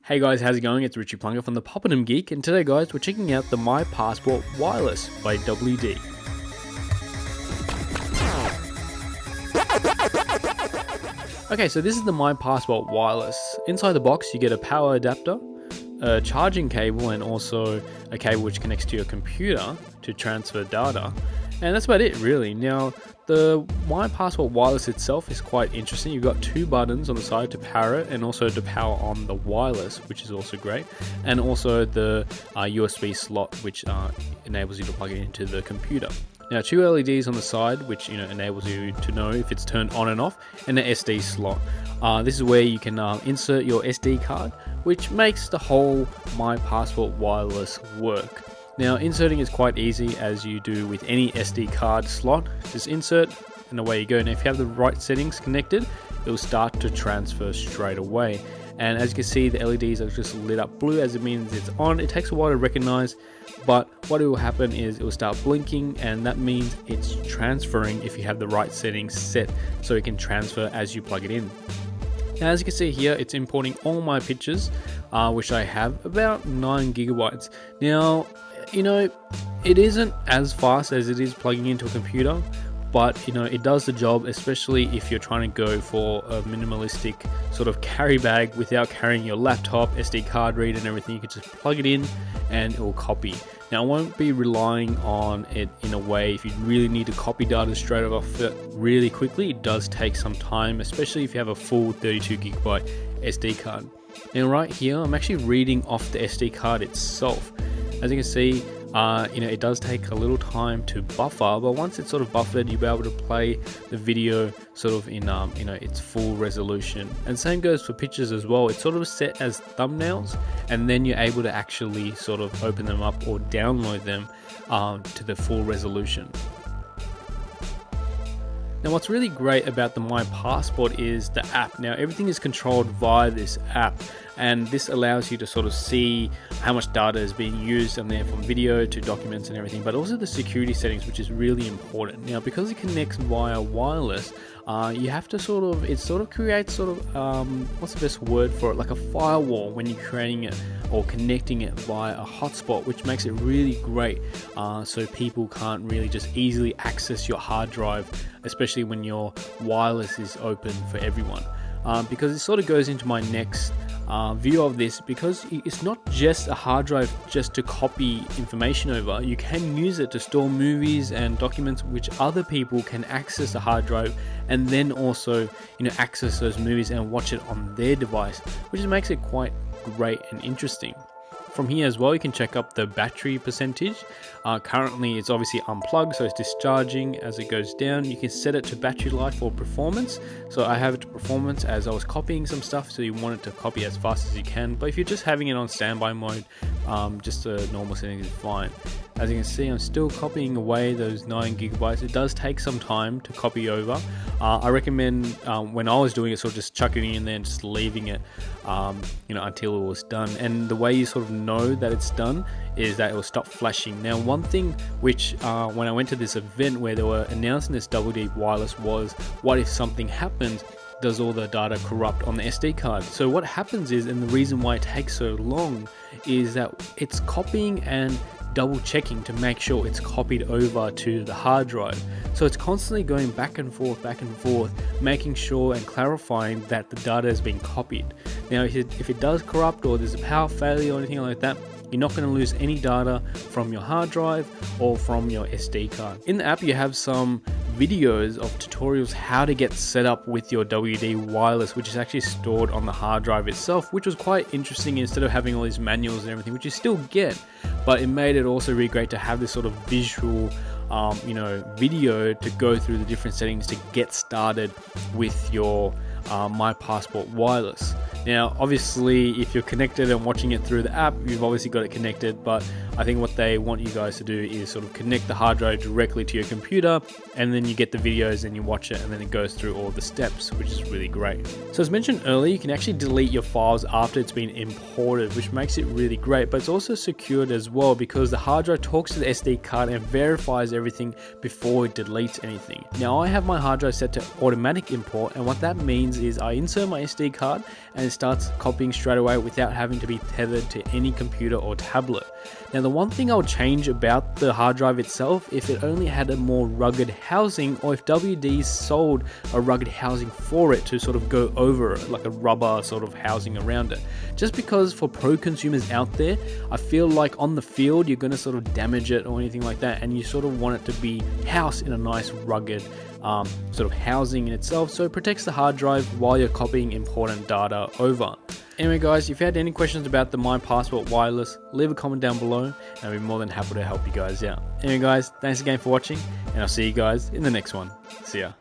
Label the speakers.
Speaker 1: Hey guys, how's it going? It's Ritchie Plunkett from the Poppadom Geek, and today guys, we're checking out the My Passport Wireless by WD. Okay, so this is the My Passport Wireless. Inside the box you get a power adapter, a charging cable, and also a cable which connects to your computer to transfer data. And that's about it really. Now, the My Passport Wireless itself is quite interesting. You've got two buttons on the side to power it and also to power on the wireless, which is also great. And also the USB slot, which enables you to plug it into the computer. Now, two LEDs on the side, which enables you to know if it's turned on and off, and an SD slot. This is where you can insert your SD card, which makes the whole My Passport Wireless work. Now, inserting is quite easy, as you do with any SD card slot. Just insert and away you go. Now, if you have the right settings connected, it will start to transfer straight away. And as you can see, the LEDs are just lit up blue, as it means it's on. It takes a while to recognize, but what will happen is it will start blinking, and that means it's transferring if you have the right settings set, so it can transfer as you plug it in. Now, as you can see here, it's importing all my pictures, which I have about 9 gigabytes. Now, it isn't as fast as it is plugging into a computer, but it does the job, especially if you're trying to go for a minimalistic sort of carry bag without carrying your laptop, SD card reader and everything. You can just plug it in and it will copy. Now, I won't be relying on it in a way if you really need to copy data straight off it really quickly. It does take some time, especially if you have a full 32 gigabyte SD card. Now, right here, I'm actually reading off the SD card itself. As you can see, it does take a little time to buffer, but once it's sort of buffered, you'll be able to play the video sort of in its full resolution. And same goes for pictures as well. It's sort of set as thumbnails, and then you're able to actually sort of open them up or download them to the full resolution. Now, what's really great about the My Passport is the app. Now, everything is controlled via this app, and this allows you to sort of see how much data is being used on there, from video to documents and everything, but also the security settings, which is really important. Now, because it connects via wireless, you have to it creates what's the best word for it, like a firewall when you're creating it or connecting it via a hotspot, which makes it really great, so people can't really just easily access your hard drive, especially when your wireless is open for everyone. Because it sort of goes into my next view of this, because it's not just a hard drive just to copy information over. You can use it to store movies and documents which other people can access the hard drive, and then also access those movies and watch it on their device, which makes it quite great and interesting. From here as well, you can check up the battery percentage. Currently it's obviously unplugged, so it's discharging as it goes down. You can set it to battery life or performance. So I have it to performance as I was copying some stuff, so you want it to copy as fast as you can. But if you're just having it on standby mode, just a normal setting is fine. As you can see, I'm still copying away those 9 gigabytes. It does take some time to copy over. I recommend when I was doing it, sort of just chucking it in there and just leaving it until it was done. And the way you sort of know that it's done is that it will stop flashing. Now, one thing which when I went to this event where they were announcing this WD wireless was, what if something happens? Does all the data corrupt on the SD card? So what happens is, and the reason why it takes so long, is that it's copying and double checking to make sure it's copied over to the hard drive. So it's constantly going back and forth, making sure and clarifying that the data has been copied. Now, if it does corrupt or there's a power failure or anything like that, you're not going to lose any data from your hard drive or from your SD card. In the app, you have some videos of tutorials how to get set up with your WD wireless, which is actually stored on the hard drive itself, which was quite interesting. Instead of having all these manuals and everything, which you still get, but it made it also really great to have this sort of visual video to go through the different settings to get started with your My Passport Wireless. Now, obviously, if you're connected and watching it through the app, you've obviously got it connected, but I think what they want you guys to do is sort of connect the hard drive directly to your computer, and then you get the videos and you watch it, and then it goes through all the steps, which is really great. So as mentioned earlier, you can actually delete your files after it's been imported, which makes it really great, but it's also secured as well, because the hard drive talks to the SD card and verifies everything before it deletes anything. Now, I have my hard drive set to automatic import, and what that means happens is I insert my SD card and it starts copying straight away without having to be tethered to any computer or tablet. Now the one thing I'll change about the hard drive itself, if it only had a more rugged housing, or if WD sold a rugged housing for it to sort of go over it, like a rubber sort of housing around it. Just because for pro consumers out there, I feel like on the field you're going to sort of damage it or anything like that, and you sort of want it to be housed in a nice rugged sort of housing in itself, so it protects the hard drive while you're copying important data over. Anyway guys, if you had any questions about the My Passport Wireless, leave a comment down below and I'll be more than happy to help you guys out. Anyway guys, thanks again for watching and I'll see you guys in the next one. See ya.